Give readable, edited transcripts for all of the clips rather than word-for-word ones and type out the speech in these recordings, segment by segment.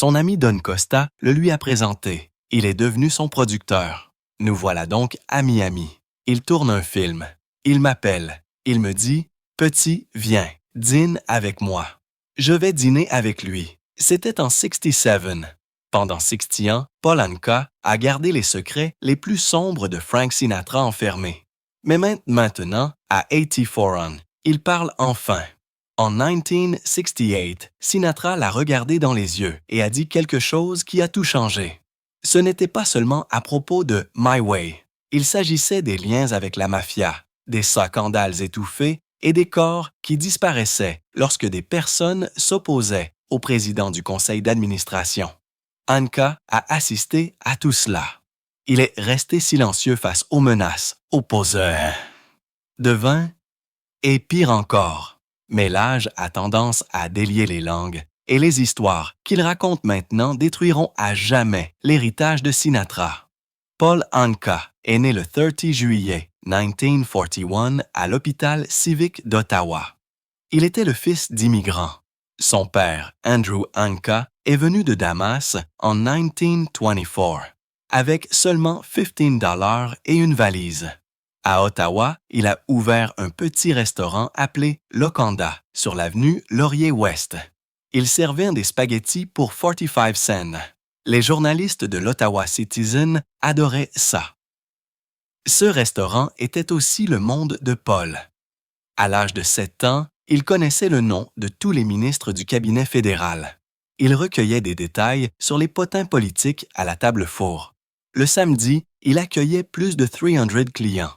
Son ami Don Costa le lui a présenté. Il est devenu son producteur. Nous voilà donc à Miami. Il tourne un film. Il m'appelle. Il me dit « Petit, viens, dîne avec moi ». Je vais dîner avec lui. C'était en 67. Pendant 60 ans, Paul Anka a gardé les secrets les plus sombres de Frank Sinatra enfermés. Mais maintenant, à 84 ans, il parle enfin. En 1968, Sinatra l'a regardé dans les yeux et a dit quelque chose qui a tout changé. Ce n'était pas seulement à propos de My Way. Il s'agissait des liens avec la mafia, des scandales étouffés et des corps qui disparaissaient lorsque des personnes s'opposaient au président du conseil d'administration. Anka a assisté à tout cela. Il est resté silencieux face aux menaces, aux poseurs de vin et pire encore. Mais l'âge a tendance à délier les langues et les histoires qu'il raconte maintenant détruiront à jamais l'héritage de Sinatra. Paul Anka est né le 30 juillet 1941 à l'hôpital civique d'Ottawa. Il était le fils d'immigrants. Son père, Andrew Anka, est venu de Damas en 1924 avec seulement $15 et une valise. À Ottawa, il a ouvert un petit restaurant appelé Locanda sur l'avenue Laurier-Ouest. Il servait des spaghettis pour 45 cents. Les journalistes de l'Ottawa Citizen adoraient ça. Ce restaurant était aussi le monde de Paul. À l'âge de 7 ans, il connaissait le nom de tous les ministres du cabinet fédéral. Il recueillait des détails sur les potins politiques à la table four. Le samedi, il accueillait plus de 300 clients.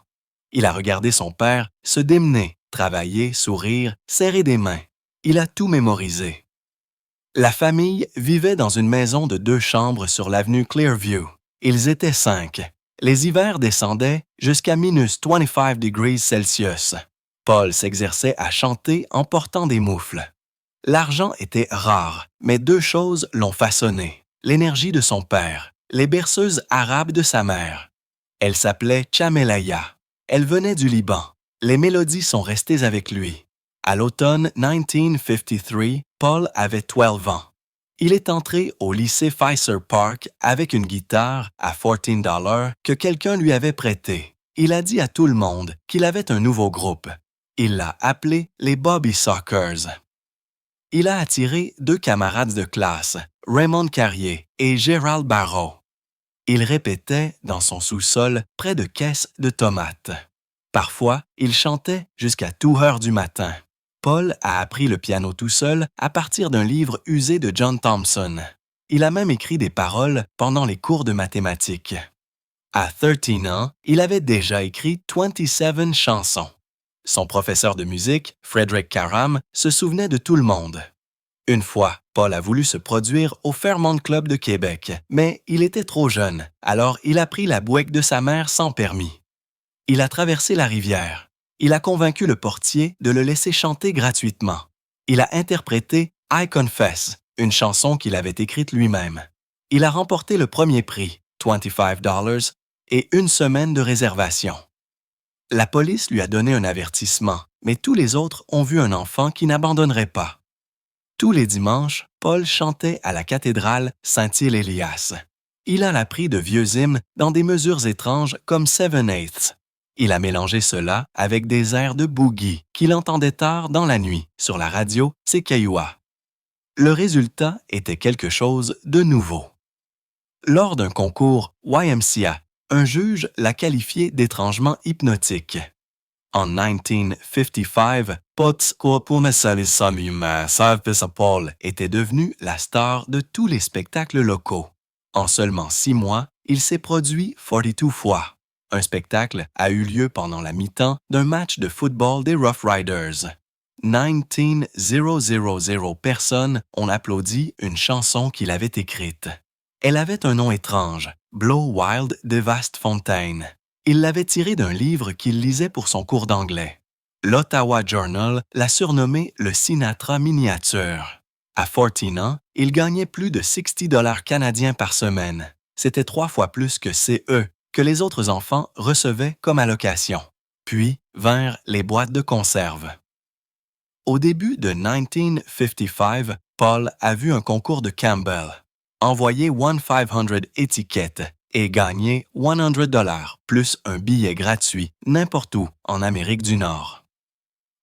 Il a regardé son père se démener, travailler, sourire, serrer des mains. Il a tout mémorisé. La famille vivait dans une maison de 2 chambres sur l'avenue Clearview. Ils étaient 5. Les hivers descendaient jusqu'à -25 degrés Celsius. Paul s'exerçait à chanter en portant des moufles. L'argent était rare, mais 2 choses l'ont façonné. L'énergie de son père, les berceuses arabes de sa mère. Elle s'appelait Chamelaya. Elle venait du Liban. Les mélodies sont restées avec lui. À l'automne 1953, Paul avait 12 ans. Il est entré au lycée Pfizer Park avec une guitare à $14 que quelqu'un lui avait prêtée. Il a dit à tout le monde qu'il avait un nouveau groupe. Il l'a appelé les Bobby Sockers. Il a attiré 2 camarades de classe, Raymond Carrier et Gerald Barrow. Il répétait dans son sous-sol près de caisses de tomates. Parfois, il chantait jusqu'à 2 heures du matin. Paul a appris le piano tout seul à partir d'un livre usé de John Thompson. Il a même écrit des paroles pendant les cours de mathématiques. À 13 ans, il avait déjà écrit 27 chansons. Son professeur de musique, Frederick Karam, se souvenait de tout le monde. Une fois, Paul a voulu se produire au Fairmont Club de Québec, mais il était trop jeune, alors il a pris la bouette de sa mère sans permis. Il a traversé la rivière. Il a convaincu le portier de le laisser chanter gratuitement. Il a interprété « I Confess », une chanson qu'il avait écrite lui-même. Il a remporté le premier prix, $25, et 1 semaine de réservation. La police lui a donné un avertissement, mais tous les autres ont vu un enfant qui n'abandonnerait pas. Tous les dimanches, Paul chantait à la cathédrale Saint-Île-Élias. Il a appris de vieux hymnes dans des mesures étranges comme 7/8. Il a mélangé cela avec des airs de boogie qu'il entendait tard dans la nuit sur la radio CKUA. Le résultat était quelque chose de nouveau. Lors d'un concours YMCA, un juge l'a qualifié d'étrangement hypnotique. En 1955, Paul était devenu la star de tous les spectacles locaux. En seulement 6 mois, il s'est produit 42 fois. Un spectacle a eu lieu pendant la mi-temps d'un match de football des Rough Riders. 19,000 personnes ont applaudi une chanson qu'il avait écrite. Elle avait un nom étrange, Blow Wild Devast Fontaine. Il l'avait tirée d'un livre qu'il lisait pour son cours d'anglais. L'Ottawa Journal l'a surnommé le Sinatra miniature. À 14 ans, il gagnait plus de $60 canadiens par semaine. C'était 3 fois plus que CE, que les autres enfants recevaient comme allocation. Puis vinrent les boîtes de conserve. Au début de 1955, Paul a vu un concours de Campbell. envoyer 1-500 étiquettes et gagner $100 plus un billet gratuit n'importe où en Amérique du Nord.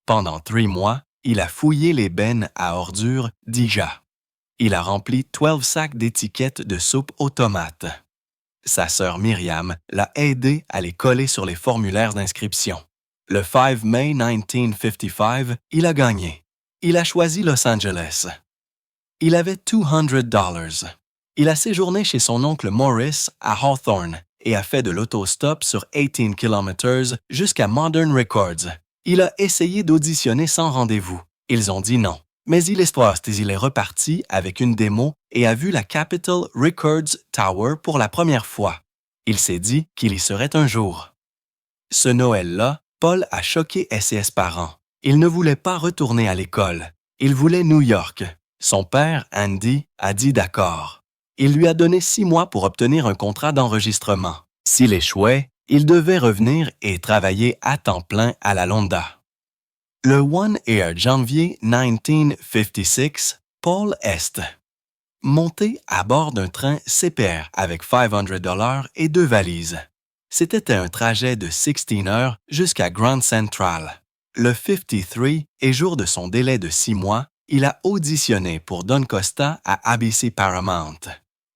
Pendant 3 mois, il a fouillé les bennes à ordures d'IGA. Il a rempli 12 sacs d'étiquettes de soupe aux tomates. Sa sœur Myriam l'a aidé à les coller sur les formulaires d'inscription. Le 5 mai 1955, il a gagné. Il a choisi Los Angeles. Il avait $200. Il a séjourné chez son oncle Morris à Hawthorne et a fait de l'autostop sur 18 km jusqu'à Modern Records. Il a essayé d'auditionner sans rendez-vous. Ils ont dit non. Mais il est reparti avec une démo et a vu la Capitol Records Tower pour la première fois. Il s'est dit qu'il y serait un jour. Ce Noël-là, Paul a choqué ses parents. Il ne voulait pas retourner à l'école. Il voulait New York. Son père, Andy, a dit d'accord. Il lui a donné 6 mois pour obtenir un contrat d'enregistrement. S'il échouait, il devait revenir et travailler à temps plein à la Londa. Le 1 Air janvier 1956, Paul est monté à bord d'un train CPR avec $500 et 2 valises. C'était un trajet de 16 heures jusqu'à Grand Central. Le 53 et jour de son délai de 6 mois, il a auditionné pour Don Costa à ABC Paramount.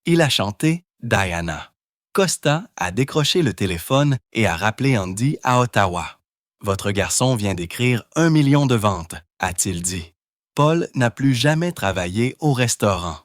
Il a chanté Diana. Costa a décroché le téléphone et a rappelé Andy à Ottawa. « Votre garçon vient d'écrire 1 million de ventes », a-t-il dit. Paul n'a plus jamais travaillé au restaurant.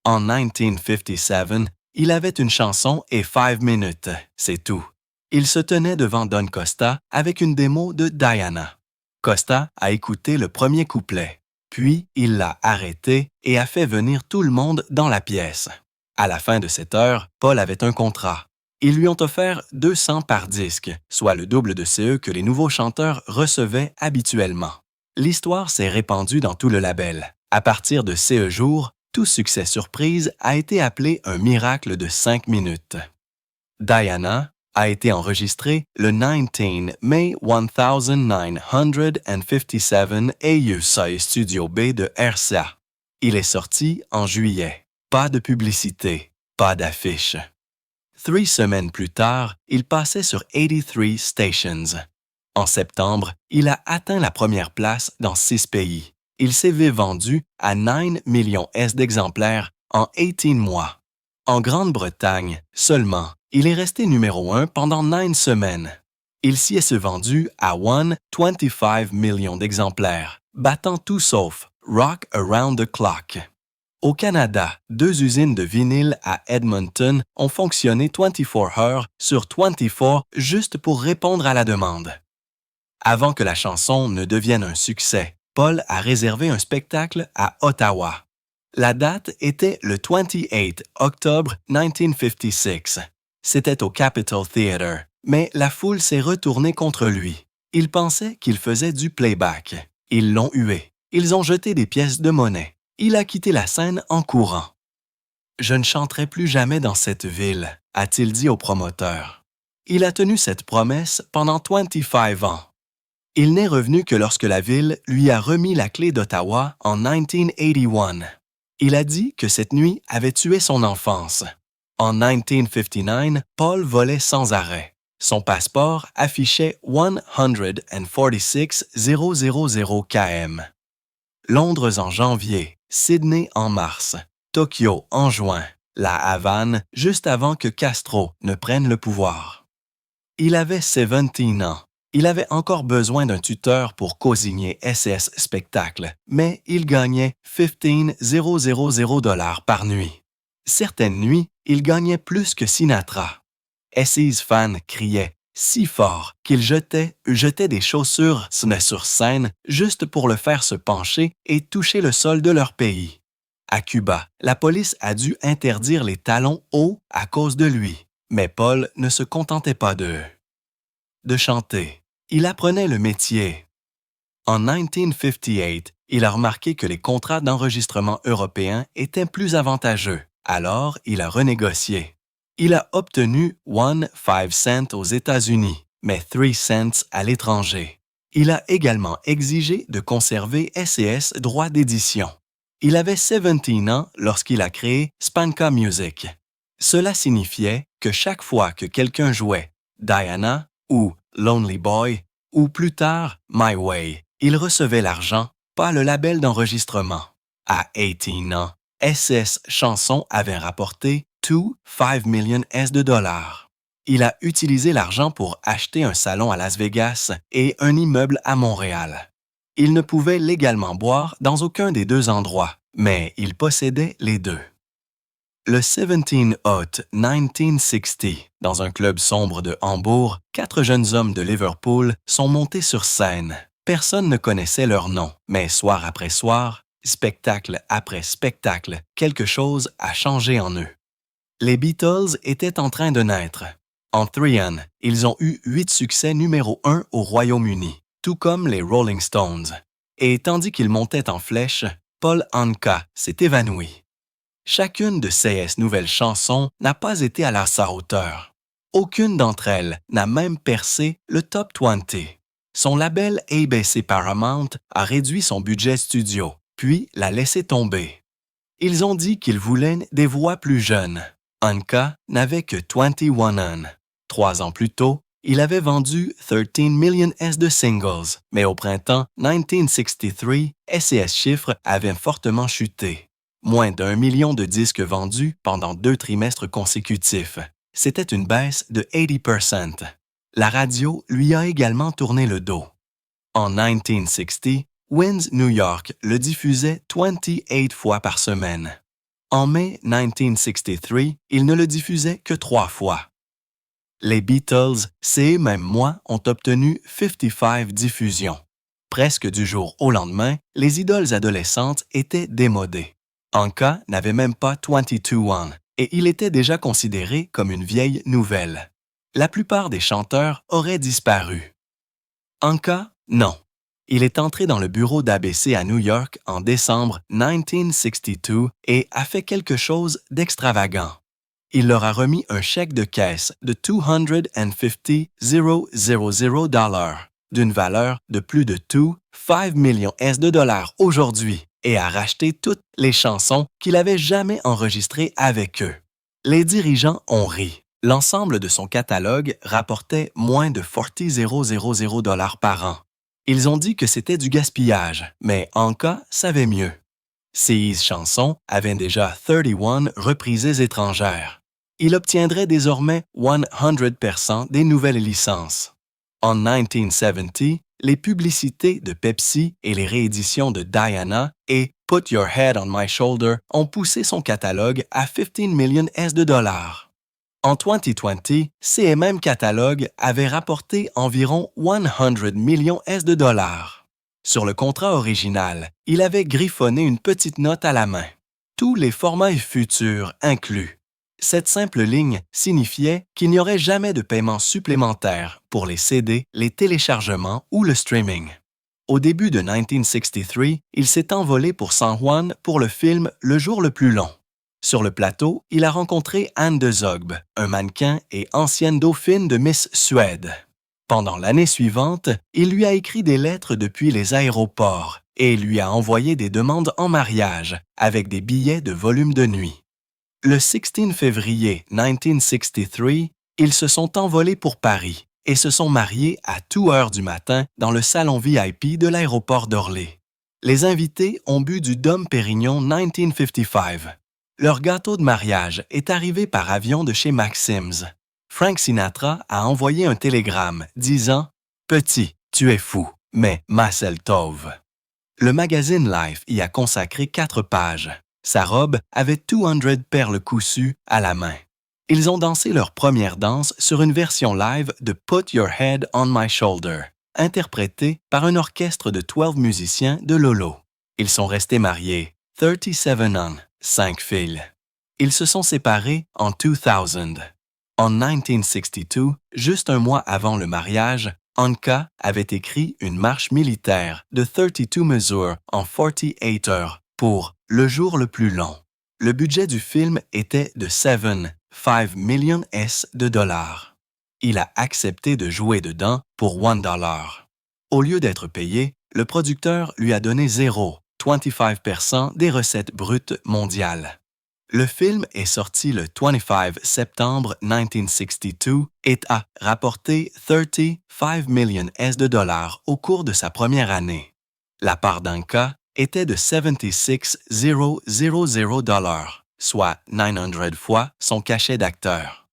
En 1957, il avait une chanson et 5 minutes, c'est tout. Il se tenait devant Don Costa avec une démo de Diana. Costa a écouté le premier couplet, puis il l'a arrêté et a fait venir tout le monde dans la pièce. À la fin de cette heure, Paul avait un contrat. Ils lui ont offert 200 par disque, soit le double de CE que les nouveaux chanteurs recevaient habituellement. L'histoire s'est répandue dans tout le label. À partir de ce jour, tout succès surprise a été appelé un miracle de 5 minutes. Diana a été enregistré le 19 mai 1957 à USA Studio B de RCA. Il est sorti en juillet. Pas de publicité, pas d'affiche. 3 semaines plus tard, il passait sur 83 Stations. En septembre, il a atteint la première place dans 6 pays. Il s'est vendu à 9 millions d'exemplaires en 18 mois. En Grande-Bretagne, seulement, il est resté numéro 1 pendant 9 semaines. Il s'y est vendu à 25 millions d'exemplaires, battant tout sauf Rock Around the Clock. Au Canada, 2 usines de vinyle à Edmonton ont fonctionné 24 heures sur 24 juste pour répondre à la demande. Avant que la chanson ne devienne un succès, Paul a réservé un spectacle à Ottawa. La date était le 28 octobre 1956. C'était au Capitol Theatre, mais la foule s'est retournée contre lui. Ils pensaient qu'il faisait du playback. Ils l'ont hué. Ils ont jeté des pièces de monnaie. Il a quitté la scène en courant. « Je ne chanterai plus jamais dans cette ville », a-t-il dit au promoteur. Il a tenu cette promesse pendant 25 ans. Il n'est revenu que lorsque la ville lui a remis la clé d'Ottawa en 1981. Il a dit que cette nuit avait tué son enfance. En 1959, Paul volait sans arrêt. Son passeport affichait 146 000 km. Londres en janvier, Sydney en mars, Tokyo en juin, La Havane juste avant que Castro ne prenne le pouvoir. Il avait 17 ans. Il avait encore besoin d'un tuteur pour co-signer SS Spectacle, mais il gagnait 15 000 $ par nuit. Certaines nuits, il gagnait plus que Sinatra. Ses fans criaient si fort qu'ils jetaient des chaussures sur scène juste pour le faire se pencher et toucher le sol de leur pays. À Cuba, la police a dû interdire les talons hauts à cause de lui, mais Paul ne se contentait pas de chanter. Il apprenait le métier. En 1958, il a remarqué que les contrats d'enregistrement européens étaient plus avantageux, alors il a renégocié. Il a obtenu 5 cents aux États-Unis, mais 3 cents à l'étranger. Il a également exigé de conserver ses droits d'édition. Il avait 17 ans lorsqu'il a créé Spanka Music. Cela signifiait que chaque fois que quelqu'un jouait Diana ou Lonely Boy ou plus tard My Way, il recevait l'argent, pas le label d'enregistrement. À 18 ans, SS Chanson avait rapporté 5 millions de dollars. Il a utilisé l'argent pour acheter un salon à Las Vegas et un immeuble à Montréal. Il ne pouvait légalement boire dans aucun des deux endroits, mais il possédait les deux. Le 17 août 1960, dans un club sombre de Hambourg, 4 jeunes hommes de Liverpool sont montés sur scène. Personne ne connaissait leur nom, mais soir après soir, spectacle après spectacle, quelque chose a changé en eux. Les Beatles étaient en train de naître. En 3 ans, ils ont eu 8 succès numéro 1 au Royaume-Uni, tout comme les Rolling Stones. Et tandis qu'ils montaient en flèche, Paul Anka s'est évanoui. Chacune de ces nouvelles chansons n'a pas été à sa hauteur. Aucune d'entre elles n'a même percé le top 20. Son label ABC Paramount a réduit son budget studio, puis l'a laissé tomber. Ils ont dit qu'ils voulaient des voix plus jeunes. Anka n'avait que 21 ans. 3 ans plus tôt, il avait vendu 13 millions de singles, mais au printemps 1963, ses chiffres avaient fortement chuté. Moins d'1 million de disques vendus pendant 2 trimestres consécutifs. C'était une baisse de 80%. La radio lui a également tourné le dos. En 1960, Winds New York le diffusait 28 fois par semaine. En mai 1963, il ne le diffusait que 3 fois. Les Beatles, ces mêmes mois, ont obtenu 55 diffusions. Presque du jour au lendemain, les idoles adolescentes étaient démodées. Anka n'avait même pas 22 ans et il était déjà considéré comme une vieille nouvelle. La plupart des chanteurs auraient disparu. Anka, non. Il est entré dans le bureau d'ABC à New York en décembre 1962 et a fait quelque chose d'extravagant. Il leur a remis un chèque de caisse de $250,000 d'une valeur de plus de 5 millions de dollars aujourd'hui et a racheté toutes les chansons qu'il avait jamais enregistrées avec eux. Les dirigeants ont ri. L'ensemble de son catalogue rapportait moins de $40,000 par an. Ils ont dit que c'était du gaspillage, mais Anka savait mieux. Ces chansons avaient déjà 31 reprises étrangères. Il obtiendrait désormais 100% des nouvelles licences. En 1970, les publicités de Pepsi et les rééditions de Diana et Put Your Head on My Shoulder ont poussé son catalogue à 15 millions de dollars. En 2020, ces mêmes catalogues avaient rapporté environ 100 millions de dollars. Sur le contrat original, il avait griffonné une petite note à la main. Tous les formats futurs inclus. Cette simple ligne signifiait qu'il n'y aurait jamais de paiement supplémentaire pour les CD, les téléchargements ou le streaming. Au début de 1963, il s'est envolé pour San Juan pour le film Le jour le plus long. Sur le plateau, il a rencontré Anne de Zogbe, un mannequin et ancienne dauphine de Miss Suède. Pendant l'année suivante, il lui a écrit des lettres depuis les aéroports et lui a envoyé des demandes en mariage avec des billets de volume de nuit. Le 16 février 1963, ils se sont envolés pour Paris et se sont mariés à 2 heures du matin dans le salon VIP de l'aéroport d'Orly. Les invités ont bu du Dom Pérignon 1955. Leur gâteau de mariage est arrivé par avion de chez Maxim's. Frank Sinatra a envoyé un télégramme disant « Petit, tu es fou, mais Marcel Tove ». Le magazine Life y a consacré 4 pages. Sa robe avait 200 perles cousues à la main. Ils ont dansé leur première danse sur une version live de Put Your Head on My Shoulder, interprétée par un orchestre de 12 musiciens de Lolo. Ils sont restés mariés, 37 ans, 5 filles. Ils se sont séparés en 2000. En 1962, juste un mois avant le mariage, Anka avait écrit une marche militaire de 32 mesures en 48 heures pour Le jour le plus long. Le budget du film était de 5 millions de dollars. Il a accepté de jouer dedans pour $1. Au lieu d'être payé, le producteur lui a donné 0 25% des recettes brutes mondiales. Le film est sorti le 25 septembre 1962 et a rapporté 35 millions de dollars au cours de sa première année. La part d'Anka était de 76,000 $, soit 900 fois son cachet d'acteur.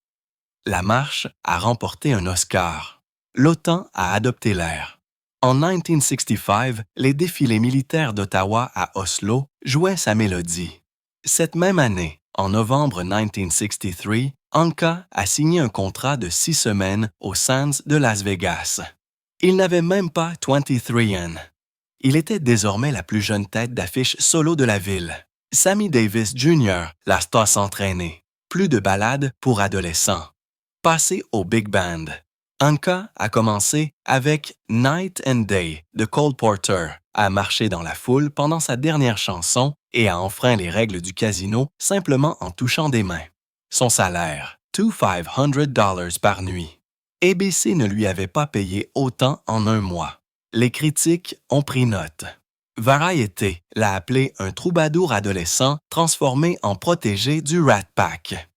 La marche a remporté un Oscar. L'OTAN a adopté l'air. En 1965, les défilés militaires d'Ottawa à Oslo jouaient sa mélodie. Cette même année, en novembre 1963, Anka a signé un contrat de 6 semaines aux Sands de Las Vegas. Il n'avait même pas 23 ans. Il était désormais la plus jeune tête d'affiche solo de la ville. Sammy Davis Jr. la star s'entraîner. Plus de ballades pour adolescents. Passé au Big Band. Anka a commencé avec Night and Day de Cole Porter, a marché dans la foule pendant sa dernière chanson et a enfreint les règles du casino simplement en touchant des mains. Son salaire, $2,500 par nuit. ABC ne lui avait pas payé autant en un mois. Les critiques ont pris note. Variety l'a appelé un troubadour adolescent transformé en protégé du Rat Pack.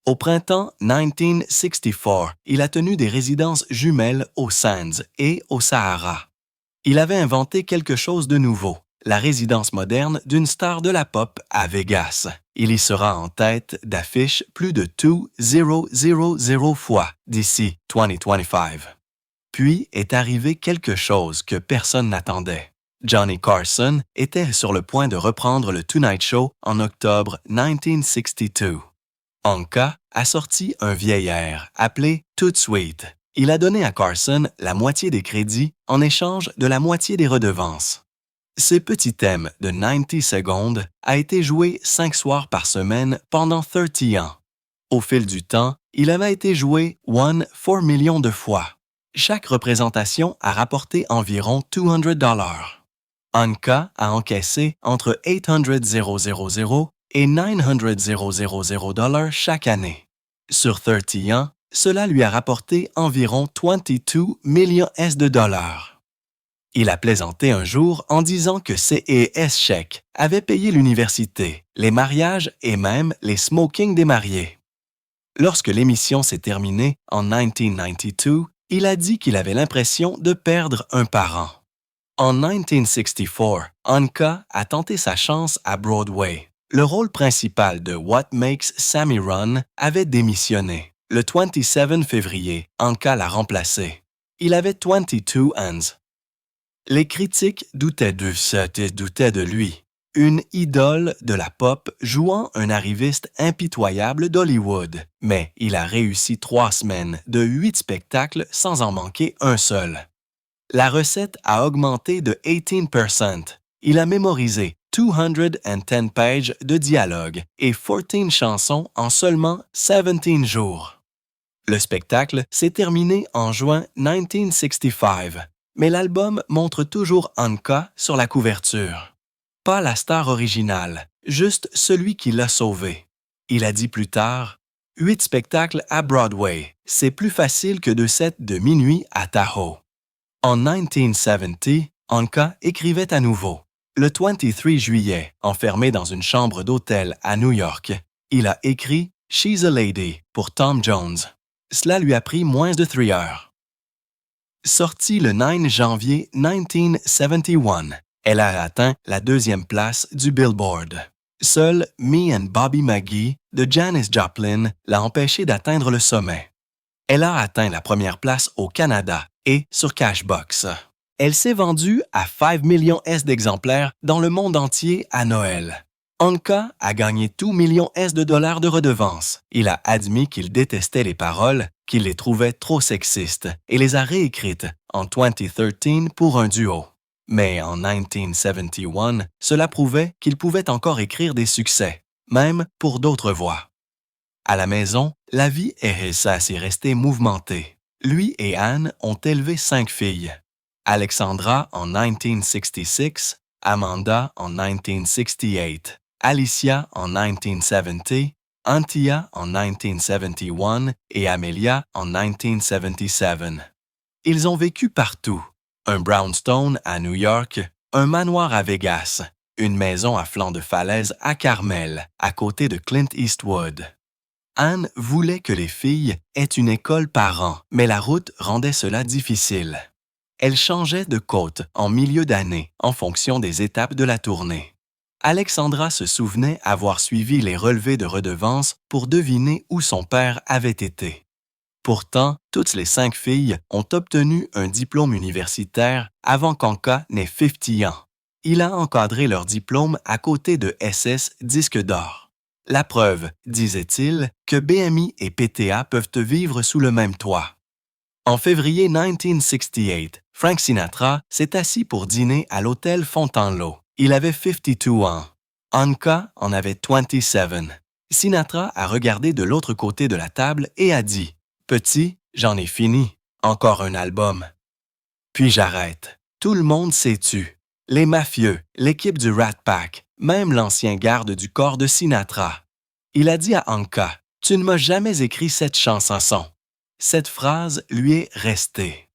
Au printemps 1964, il a tenu des résidences jumelles aux Sands et au Sahara. Il avait inventé quelque chose de nouveau, la résidence moderne d'une star de la pop à Vegas. Il y sera en tête d'affiche plus de 2000 fois d'ici 2025. Puis est arrivé quelque chose que personne n'attendait. Johnny Carson était sur le point de reprendre le Tonight Show en octobre 1962. Anka a sorti un vieil air appelé Tout Sweet. Il a donné à Carson la moitié des crédits en échange de la moitié des redevances. Ce petit thème de 90 secondes a été joué 5 soirs par semaine pendant 30 ans. Au fil du temps, il avait été joué 4 millions de fois. Chaque représentation a rapporté environ $200. Anka a encaissé entre $800,000 et $900,000 chaque année. Sur 30 ans, cela lui a rapporté environ 22 millions de dollars. Il a plaisanté un jour en disant que CES Chèques avait payé l'université, les mariages et même les smokings des mariés. Lorsque l'émission s'est terminée en 1992, il a dit qu'il avait l'impression de perdre un parent. En 1964, Anka a tenté sa chance à Broadway. Le rôle principal de What Makes Sammy Run avait démissionné. Le 27 février, Anka l'a remplacé. Il avait 22 ans. Les critiques doutaient de lui. Une idole de la pop jouant un arriviste impitoyable d'Hollywood. Mais il a réussi 3 semaines de 8 spectacles sans en manquer un seul. La recette a augmenté de 18%. Il a mémorisé 210 pages de dialogue et 14 chansons en seulement 17 jours. Le spectacle s'est terminé en juin 1965, mais l'album montre toujours Anka sur la couverture. Pas la star originale, juste celui qui l'a sauvé. Il a dit plus tard, 8 spectacles à Broadway, c'est plus facile que 2 sets de minuit à Tahoe. En 1970, Anka écrivait à nouveau. Le 23 juillet, enfermé dans une chambre d'hôtel à New York, il a écrit « She's a Lady » pour Tom Jones. Cela lui a pris moins de 3 heures. Sortie le 9 janvier 1971, elle a atteint la 2e place du Billboard. Seul Me and Bobby McGee de Janis Joplin l'a empêché d'atteindre le sommet. Elle a atteint la 1re place au Canada et sur Cashbox. Elle s'est vendue à 5 millions d'exemplaires dans le monde entier à Noël. Anka a gagné 2 millions de dollars de redevances. Il a admis qu'il détestait les paroles, qu'il les trouvait trop sexistes et les a réécrites en 2013 pour un duo. Mais en 1971, cela prouvait qu'il pouvait encore écrire des succès, même pour d'autres voix. À la maison, la vie est restée mouvementée. Lui et Anne ont élevé 5 filles. Alexandra en 1966, Amanda en 1968, Alicia en 1970, Antia en 1971 et Amelia en 1977. Ils ont vécu partout. Un brownstone à New York, un manoir à Vegas, une maison à flanc de falaise à Carmel, à côté de Clint Eastwood. Anne voulait que les filles aient une école par an, mais la route rendait cela difficile. Elle changeait de côte en milieu d'année en fonction des étapes de la tournée. Alexandra se souvenait avoir suivi les relevés de redevances pour deviner où son père avait été. Pourtant, toutes les 5 filles ont obtenu un diplôme universitaire avant qu'Anka n'ait 50 ans. Il a encadré leur diplôme à côté de SS Disque d'or. La preuve, disait-il, que BMI et PTA peuvent vivre sous le même toit. En février 1968, Frank Sinatra s'est assis pour dîner à l'hôtel Fontainebleau. Il avait 52 ans. Anka en avait 27. Sinatra a regardé de l'autre côté de la table et a dit « Petit, j'en ai fini. Encore un album. » Puis j'arrête. Tout le monde s'est tu. Les mafieux, l'équipe du Rat Pack, même l'ancien garde du corps de Sinatra. Il a dit à Anka « Tu ne m'as jamais écrit cette chanson. » Cette phrase lui est restée.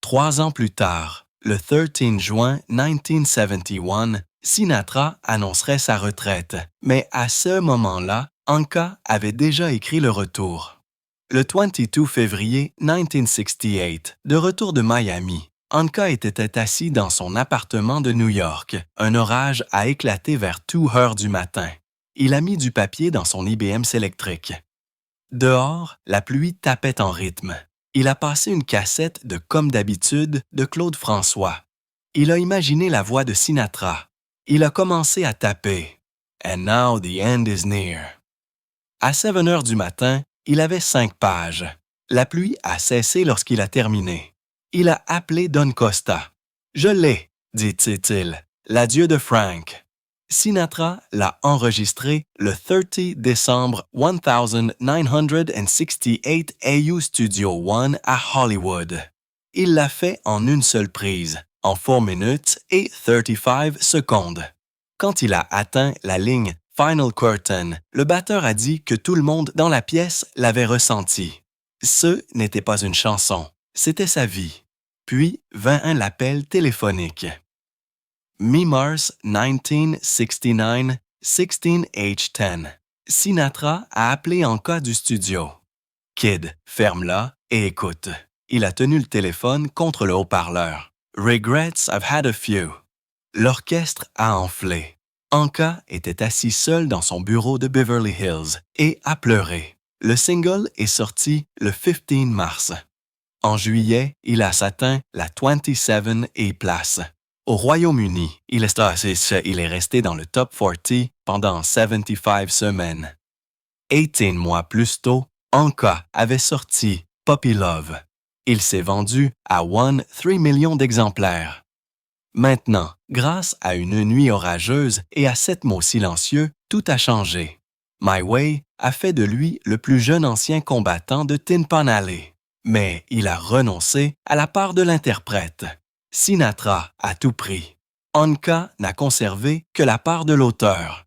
3 ans plus tard, le 13 juin 1971, Sinatra annoncerait sa retraite, mais à ce moment-là, Anka avait déjà écrit le retour. Le 22 février 1968, de retour de Miami, Anka était assis dans son appartement de New York. Un orage a éclaté vers 2 heures du matin. Il a mis du papier dans son IBM électrique. Dehors, la pluie tapait en rythme. Il a passé une cassette de Comme d'habitude de Claude François. Il a imaginé la voix de Sinatra. Il a commencé à taper. And now the end is near. À 7 heures du matin, il avait 5 pages. La pluie a cessé lorsqu'il a terminé. Il a appelé Don Costa. « Je l'ai, dit-il, l'adieu de Frank. » Sinatra l'a enregistré le 30 décembre 1968 AU Studio One à Hollywood. Il l'a fait en une seule prise, en 4 minutes et 35 secondes. Quand il a atteint la ligne Final Curtain, le batteur a dit que tout le monde dans la pièce l'avait ressenti. Ce n'était pas une chanson, c'était sa vie. Puis vint un appel téléphonique. Mi-mars 1969, 16H10. Sinatra a appelé Anka du studio. « Kid, ferme-la et écoute. » Il a tenu le téléphone contre le haut-parleur. « Regrets, I've had a few. » L'orchestre a enflé. Anka était assis seul dans son bureau de Beverly Hills et a pleuré. Le single est sorti le 15 mars. En juillet, il a atteint la 27e place. Au Royaume-Uni, il est resté dans le top 40 pendant 75 semaines. 18 mois plus tôt, Anka avait sorti Puppy Love. Il s'est vendu à 3 millions d'exemplaires. Maintenant, grâce à une nuit orageuse et à 7 mots silencieux, tout a changé. My Way a fait de lui le plus jeune ancien combattant de Tin Pan Alley. Mais il a renoncé à la part de l'interprète. Sinatra à tout prix. Anka n'a conservé que la part de l'auteur.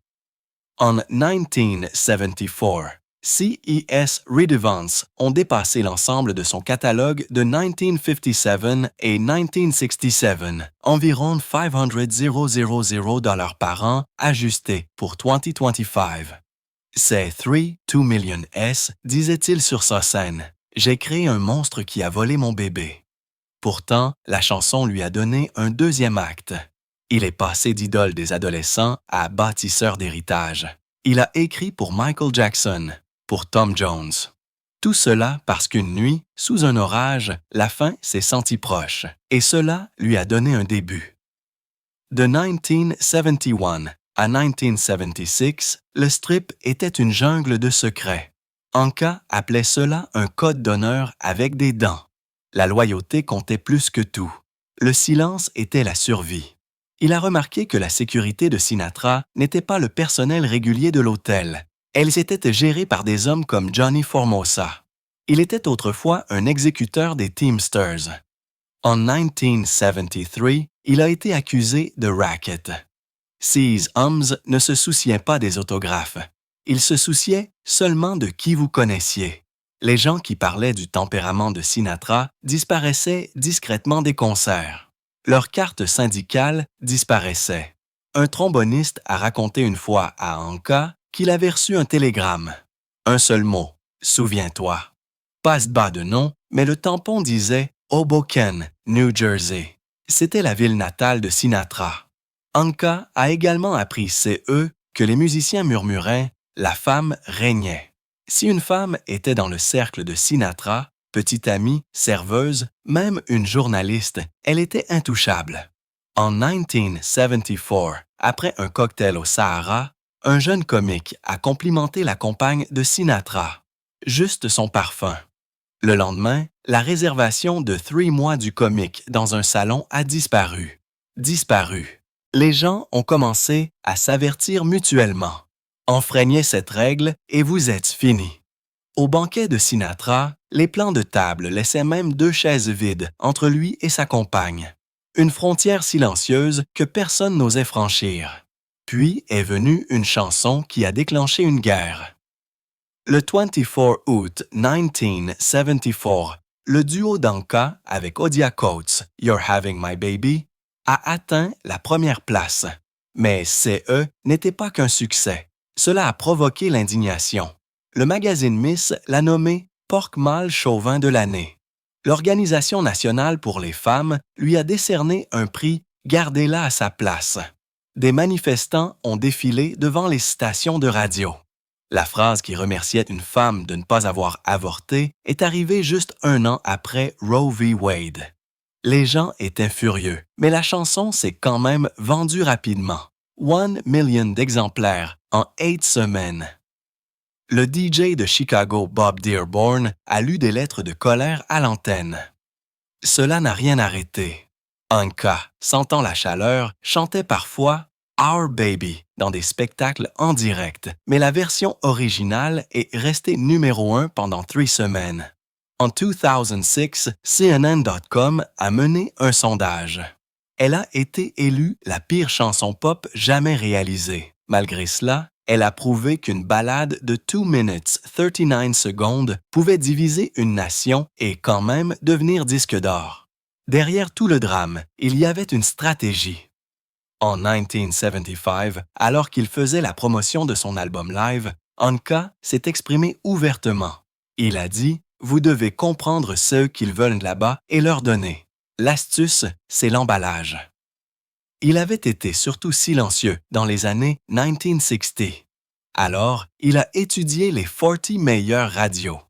En 1974, CES Redevance ont dépassé l'ensemble de son catalogue de 1957 et 1967, environ $500,000 par an ajusté pour 2025. C'est 2 million S, disait-il sur sa scène. J'ai créé un monstre qui a volé mon bébé. Pourtant, la chanson lui a donné un deuxième acte. Il est passé d'idole des adolescents à bâtisseur d'héritage. Il a écrit pour Michael Jackson, pour Tom Jones. Tout cela parce qu'une nuit, sous un orage, la fin s'est sentie proche, et cela lui a donné un début. De 1971 à 1976, le strip était une jungle de secrets. Anka appelait cela un code d'honneur avec des dents. La loyauté comptait plus que tout. Le silence était la survie. Il a remarqué que la sécurité de Sinatra n'était pas le personnel régulier de l'hôtel. Elles étaient gérées par des hommes comme Johnny Formosa. Il était autrefois un exécuteur des Teamsters. En 1973, il a été accusé de racket. Ces hommes ne se souciaient pas des autographes. Ils se souciaient seulement de qui vous connaissiez. Les gens qui parlaient du tempérament de Sinatra disparaissaient discrètement des concerts. leur carte syndicale disparaissait. Un tromboniste a raconté une fois à Anka qu'il avait reçu un télégramme. Un seul mot, souviens-toi. Pas de bas de nom, mais le tampon disait Hoboken, New Jersey. C'était la ville natale de Sinatra. Anka a également appris CE que les musiciens murmuraient « la femme régnait ». Si une femme était dans le cercle de Sinatra, petite amie, serveuse, même une journaliste, elle était intouchable. En 1974, après un cocktail au Sahara, un jeune comique a complimenté la compagne de Sinatra. Juste son parfum. Le lendemain, la réservation de 3 mois du comique dans un salon a disparu. Disparu. Les gens ont commencé à s'avertir mutuellement. Enfreignez cette règle et vous êtes fini. Au banquet de Sinatra, les plans de table laissaient même 2 chaises vides entre lui et sa compagne. Une frontière silencieuse que personne n'osait franchir. Puis est venue une chanson qui a déclenché une guerre. Le 24 août 1974, le duo d'Anka avec Odia Coates, You're Having My Baby, a atteint la première place. Mais CE n'était pas qu'un succès. Cela a provoqué l'indignation. Le magazine Miss l'a nommé « Porc mâle chauvin de l'année ». L'Organisation nationale pour les femmes lui a décerné un prix « Gardez-la à sa place ». Des manifestants ont défilé devant les stations de radio. La phrase qui remerciait une femme de ne pas avoir avorté est arrivée juste 1 an après Roe v. Wade. Les gens étaient furieux, mais la chanson s'est quand même vendue rapidement. 1 million d'exemplaires en 8 semaines. Le DJ de Chicago Bob Dearborn a lu des lettres de colère à l'antenne. Cela n'a rien arrêté. Anka, sentant la chaleur, chantait parfois « Our Baby » dans des spectacles en direct, mais la version originale est restée numéro 1 pendant 3 semaines. En 2006, CNN.com a mené un sondage. Elle a été élue la pire chanson pop jamais réalisée. Malgré cela, elle a prouvé qu'une ballade de 2 minutes 39 secondes pouvait diviser une nation et quand même devenir disque d'or. Derrière tout le drame, il y avait une stratégie. En 1975, alors qu'il faisait la promotion de son album live, Anka s'est exprimé ouvertement. Il a dit « Vous devez comprendre ceux qu'ils veulent là-bas et leur donner. L'astuce, c'est l'emballage. » Il avait été surtout silencieux dans les années 1960. Alors, il a étudié les 40 meilleures radios.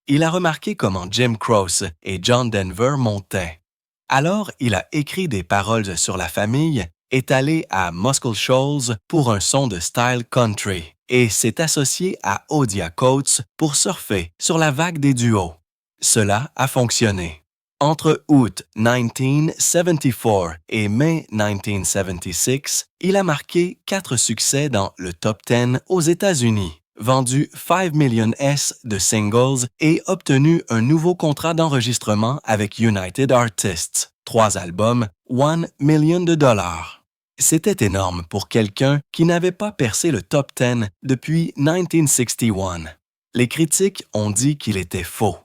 Il a remarqué comment Jim Croce et John Denver montaient. Alors, il a écrit des paroles sur la famille, est allé à Muscle Shoals pour un son de style country et s'est associé à Odia Coates pour surfer sur la vague des duos. Cela a fonctionné. Entre août 1974 et mai 1976, il a marqué 4 succès dans le top 10 aux États-Unis, vendu 5 millions S de singles et obtenu un nouveau contrat d'enregistrement avec United Artists, 3 albums, 1 million de dollars. C'était énorme pour quelqu'un qui n'avait pas percé le top 10 depuis 1961. Les critiques ont dit qu'il était faux.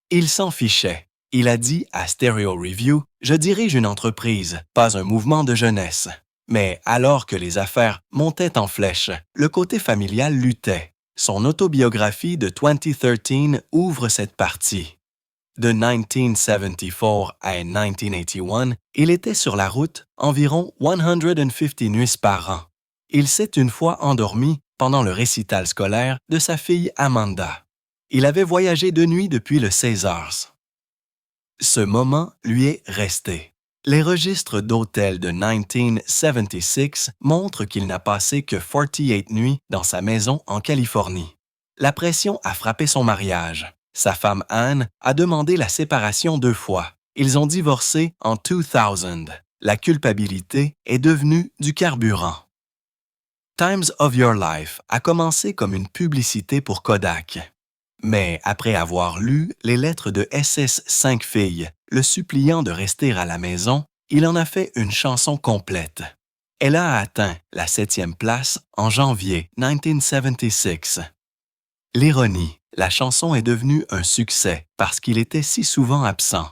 Il s'en fichait. Il a dit à Stereo Review « Je dirige une entreprise, pas un mouvement de jeunesse. » Mais alors que les affaires montaient en flèche, le côté familial luttait. Son autobiographie de 2013 ouvre cette partie. De 1974 à 1981, il était sur la route environ 150 nuits par an. Il s'est une fois endormi pendant le récital scolaire de sa fille Amanda. Il avait voyagé de nuit depuis le Caesars. Ce moment lui est resté. Les registres d'hôtel de 1976 montrent qu'il n'a passé que 48 nuits dans sa maison en Californie. La pression a frappé son mariage. Sa femme Anne a demandé la séparation 2 fois. Ils ont divorcé en 2000. La culpabilité est devenue du carburant. Times of Your Life a commencé comme une publicité pour Kodak. Mais après avoir lu les lettres de SS 5 filles, le suppliant de rester à la maison, il en a fait une chanson complète. Elle a atteint la 7e place en janvier 1976. L'ironie, la chanson est devenue un succès parce qu'il était si souvent absent.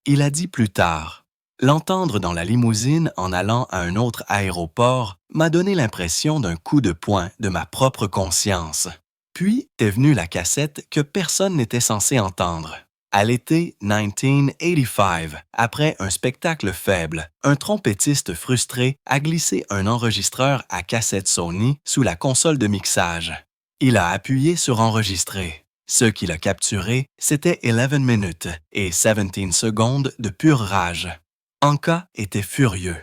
Il a dit plus tard L'entendre dans la limousine en allant à un autre aéroport m'a donné l'impression d'un coup de poing de ma propre conscience. Puis est venue la cassette que personne n'était censé entendre. À l'été 1985, après un spectacle faible, un trompettiste frustré a glissé un enregistreur à cassette Sony sous la console de mixage. Il a appuyé sur enregistrer. Ce qu'il a capturé, c'était 11 minutes et 17 secondes de pure rage. Anka était furieux.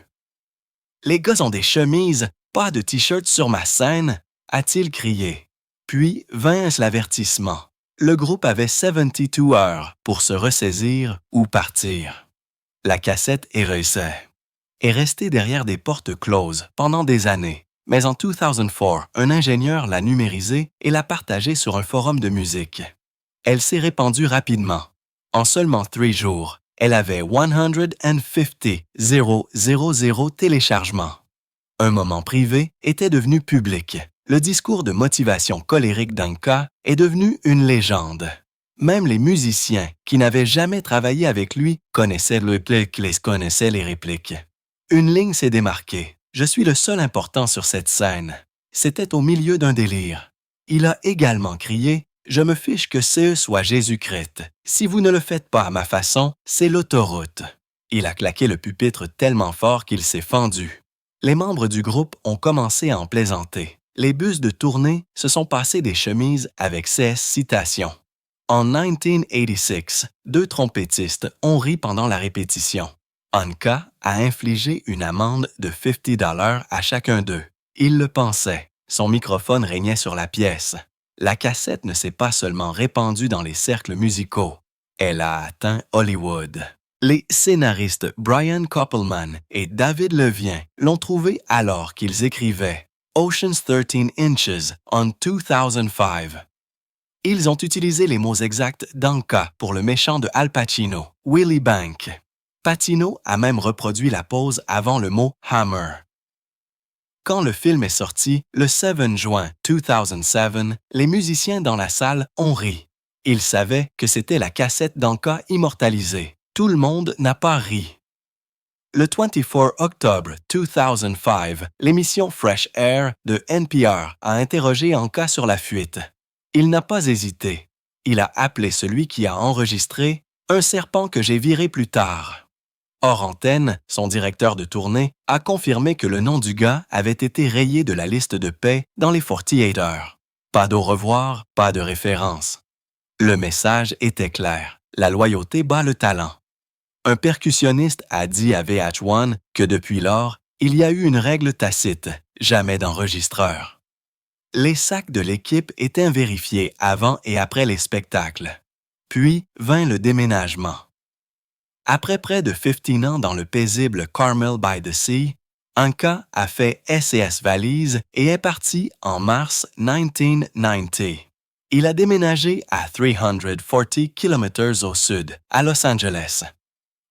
« Les gars ont des chemises, pas de t-shirt sur ma scène !» a-t-il crié. Puis vint l'avertissement. Le groupe avait 72 heures pour se ressaisir ou partir. La cassette est restée derrière des portes closes pendant des années, mais en 2004, un ingénieur l'a numérisée et l'a partagée sur un forum de musique. Elle s'est répandue rapidement. En seulement 3 jours, elle avait 150,000 téléchargements. Un moment privé était devenu public. Le discours de motivation colérique d'Anka est devenu une légende. Même les musiciens qui n'avaient jamais travaillé avec lui connaissaient les répliques. Une ligne s'est démarquée. « Je suis le seul important sur cette scène. » C'était au milieu d'un délire. Il a également crié « Je me fiche que CE soit Jésus-Christ. Si vous ne le faites pas à ma façon, c'est l'autoroute. » Il a claqué le pupitre tellement fort qu'il s'est fendu. Les membres du groupe ont commencé à en plaisanter. Les bus de tournée se sont passés des chemises avec ces citations. En 1986, 2 trompettistes ont ri pendant la répétition. Anka a infligé une amende de $50 à chacun d'eux. Il le pensait. Son microphone régnait sur la pièce. La cassette ne s'est pas seulement répandue dans les cercles musicaux. Elle a atteint Hollywood. Les scénaristes Brian Koppelman et David Levien l'ont trouvée alors qu'ils écrivaient Ocean's 13 Inches en 2005. Ils ont utilisé les mots exacts d'Anka pour le méchant de Al Pacino, Willie Bank. Pacino a même reproduit la pose avant le mot « hammer ». Quand le film est sorti, le 7 juin 2007, les musiciens dans la salle ont ri. Ils savaient que c'était la cassette d'Anka immortalisée. Tout le monde n'a pas ri. Le 24 octobre 2005, l'émission Fresh Air de NPR a interrogé Anka sur la fuite. Il n'a pas hésité. Il a appelé celui qui a enregistré « un serpent que j'ai viré plus tard ». Hors antenne, son directeur de tournée a confirmé que le nom du gars avait été rayé de la liste de paix dans les 48 heures. Pas d'au revoir, pas de référence. Le message était clair. La loyauté bat le talent. Un percussionniste a dit à VH1 que depuis lors, il y a eu une règle tacite, jamais d'enregistreur. Les sacs de l'équipe étaient vérifiés avant et après les spectacles. Puis vint le déménagement. Après près de 15 ans dans le paisible Carmel by the Sea, Anka a fait S&S valise et est parti en mars 1990. Il a déménagé à 340 km au sud, à Los Angeles.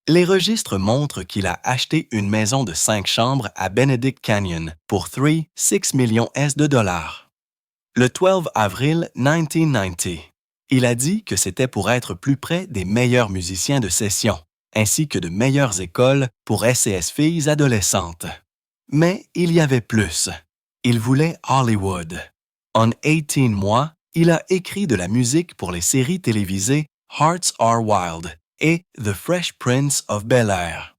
Les registres montrent qu'il a acheté une maison de 5 chambres à Benedict Canyon pour 6 millions de dollars. Le 12 avril 1990, il a dit que c'était pour être plus près des meilleurs musiciens de session, ainsi que de meilleures écoles pour S&S filles adolescentes. Mais il y avait plus. Il voulait Hollywood. En 18 mois, il a écrit de la musique pour les séries télévisées Hearts Are Wild et The Fresh Prince of Bel-Air.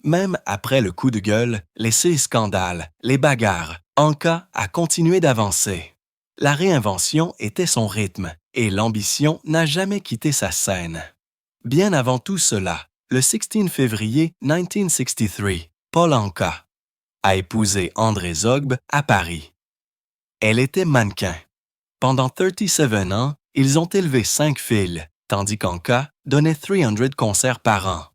Même après le coup de gueule, les scandales, les bagarres, Anka a continué d'avancer. La réinvention était son rythme et l'ambition n'a jamais quitté sa scène. Bien avant tout cela, le 16 février 1963, Paul Anka a épousé André Zogb à Paris. Elle était mannequin. Pendant 37 ans, ils ont élevé 5 filles, tandis qu'Anka donnait 300 concerts par an.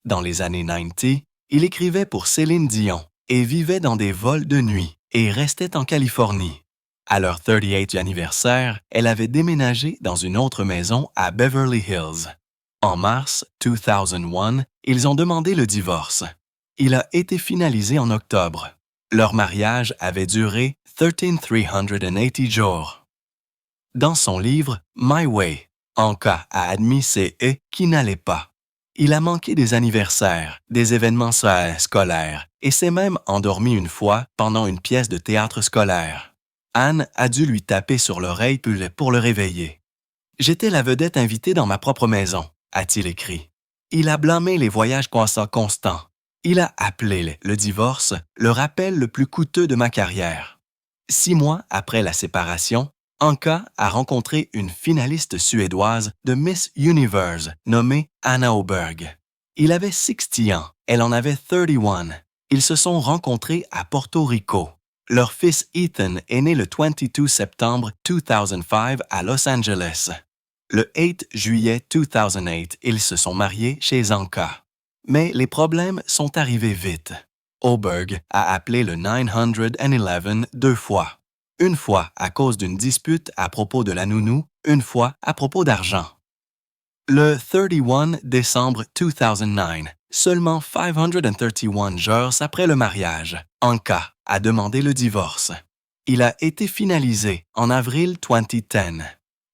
Dans les années 90, il écrivait pour Céline Dion et vivait dans des vols de nuit et restait en Californie. À leur 38e anniversaire, elle avait déménagé dans une autre maison à Beverly Hills. En mars 2001, ils ont demandé le divorce. Il a été finalisé en octobre. Leur mariage avait duré 1,380 jours. Dans son livre « My Way », Anka a admis ses « qui n'allaient pas ». Il a manqué des anniversaires, des événements scolaires et s'est même endormi une fois pendant une pièce de théâtre scolaire. Anne a dû lui taper sur l'oreille pour le réveiller. « J'étais la vedette invitée dans ma propre maison », a-t-il écrit. Il a blâmé les voyages constants. Il a appelé le divorce le rappel le plus coûteux de ma carrière. 6 mois après la séparation, Anka a rencontré une finaliste suédoise de Miss Universe nommée Anna Åberg. Il avait 60 ans, elle en avait 31. Ils se sont rencontrés à Porto Rico. Leur fils Ethan est né le 22 septembre 2005 à Los Angeles. Le 8 juillet 2008, ils se sont mariés chez Anka. Mais les problèmes sont arrivés vite. Åberg a appelé le 911 2 fois. Une fois à cause d'une dispute à propos de la nounou, une fois à propos d'argent. Le 31 décembre 2009, seulement 531 jours après le mariage, Anka a demandé le divorce. Il a été finalisé en avril 2010,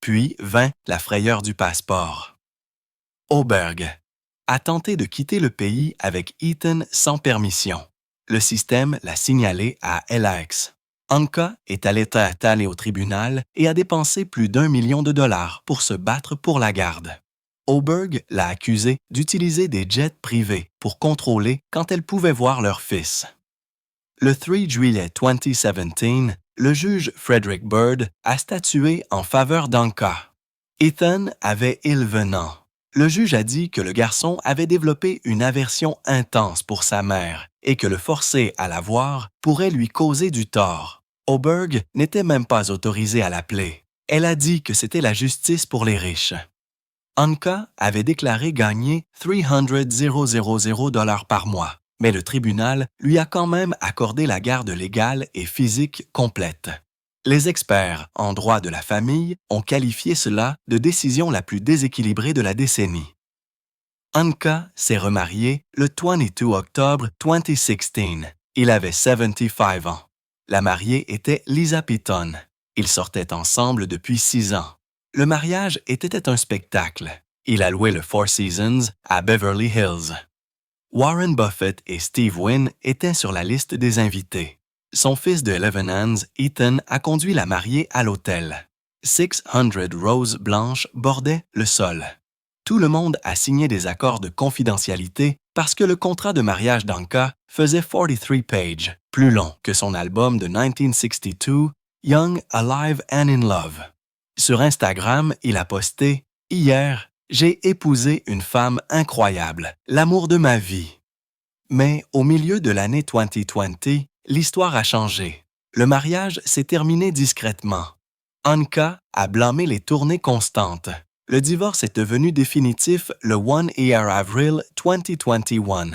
puis vint la frayeur du passeport. Åberg a tenté de quitter le pays avec Ethan sans permission. Le système l'a signalé à LAX. Anka est allé au tribunal et a dépensé plus d'1 million de dollars pour se battre pour la garde. Åberg l'a accusé d'utiliser des jets privés pour contrôler quand elle pouvait voir leur fils. Le 3 juillet 2017, le juge Frederick Bird a statué en faveur d'Anka. Ethan avait 11 ans. Le juge a dit que le garçon avait développé une aversion intense pour sa mère et que le forcer à la voir pourrait lui causer du tort. Åberg n'était même pas autorisée à l'appeler. Elle a dit que c'était la justice pour les riches. Anka avait déclaré gagner $300,000 par mois, mais le tribunal lui a quand même accordé la garde légale et physique complète. Les experts en droit de la famille ont qualifié cela de décision la plus déséquilibrée de la décennie. Anka s'est remarié le 22 octobre 2016. Il avait 75 ans. La mariée était Lisa Pitton. Ils sortaient ensemble depuis 6 ans. Le mariage était un spectacle. Il a loué le Four Seasons à Beverly Hills. Warren Buffett et Steve Wynn étaient sur la liste des invités. Son fils de 11 ans, Ethan, a conduit la mariée à l'hôtel. 600 roses blanches bordaient le sol. Tout le monde a signé des accords de confidentialité parce que le contrat de mariage d'Anka faisait 43 pages, plus long que son album de 1962, Young, Alive and in Love. Sur Instagram, il a posté « Hier, j'ai épousé une femme incroyable, l'amour de ma vie. » Mais au milieu de l'année 2020, l'histoire a changé. Le mariage s'est terminé discrètement. Anka a blâmé les tournées constantes. Le divorce est devenu définitif le 1 avril 2021.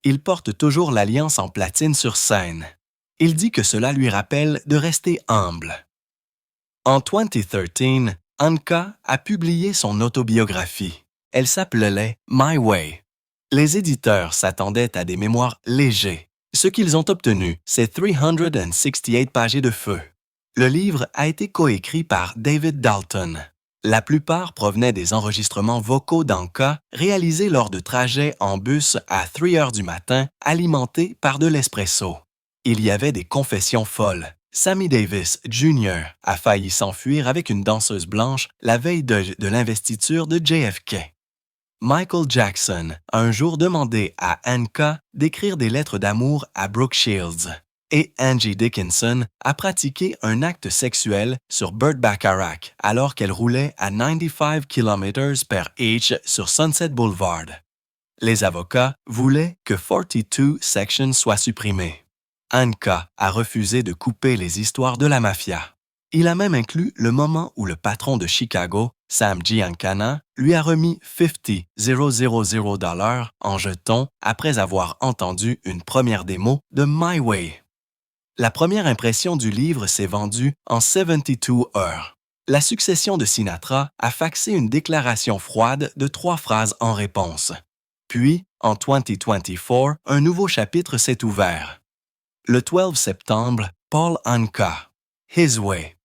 Il porte toujours l'alliance en platine sur scène. Il dit que cela lui rappelle de rester humble. En 2013, Anka a publié son autobiographie. Elle s'appelait My Way. Les éditeurs s'attendaient à des mémoires légers. Ce qu'ils ont obtenu, c'est 368 pages de feu. Le livre a été coécrit par David Dalton. La plupart provenaient des enregistrements vocaux d'Anka réalisés lors de trajets en bus à 3 heures du matin, alimentés par de l'espresso. Il y avait des confessions folles. Sammy Davis Jr. a failli s'enfuir avec une danseuse blanche la veille de l'investiture de JFK. Michael Jackson a un jour demandé à Anka d'écrire des lettres d'amour à Brooke Shields. Et Angie Dickinson a pratiqué un acte sexuel sur Burt Bacharach alors qu'elle roulait à 95 km/h sur Sunset Boulevard. Les avocats voulaient que 42 Section soit supprimé. Anka a refusé de couper les histoires de la mafia. Il a même inclus le moment où le patron de Chicago, Sam Giancana, lui a remis $50,000 en jetons après avoir entendu une première démo de My Way. La première impression du livre s'est vendue en 72 heures. La succession de Sinatra a faxé une déclaration froide de 3 phrases en réponse. Puis, en 2024, un nouveau chapitre s'est ouvert. Le 12 septembre, Paul Anka, His Way,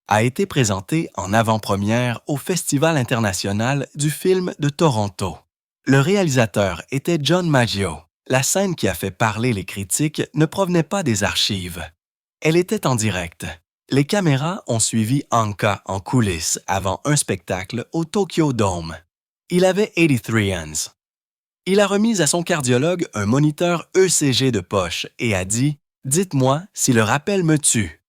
a été présenté en avant-première au Festival international du film de Toronto. Le réalisateur était John Maggio. La scène qui a fait parler les critiques ne provenait pas des archives. Elle était en direct. Les caméras ont suivi Anka en coulisses avant un spectacle au Tokyo Dome. Il avait 83 ans. Il a remis à son cardiologue un moniteur ECG de poche et a dit « Dites-moi si le rappel me tue ».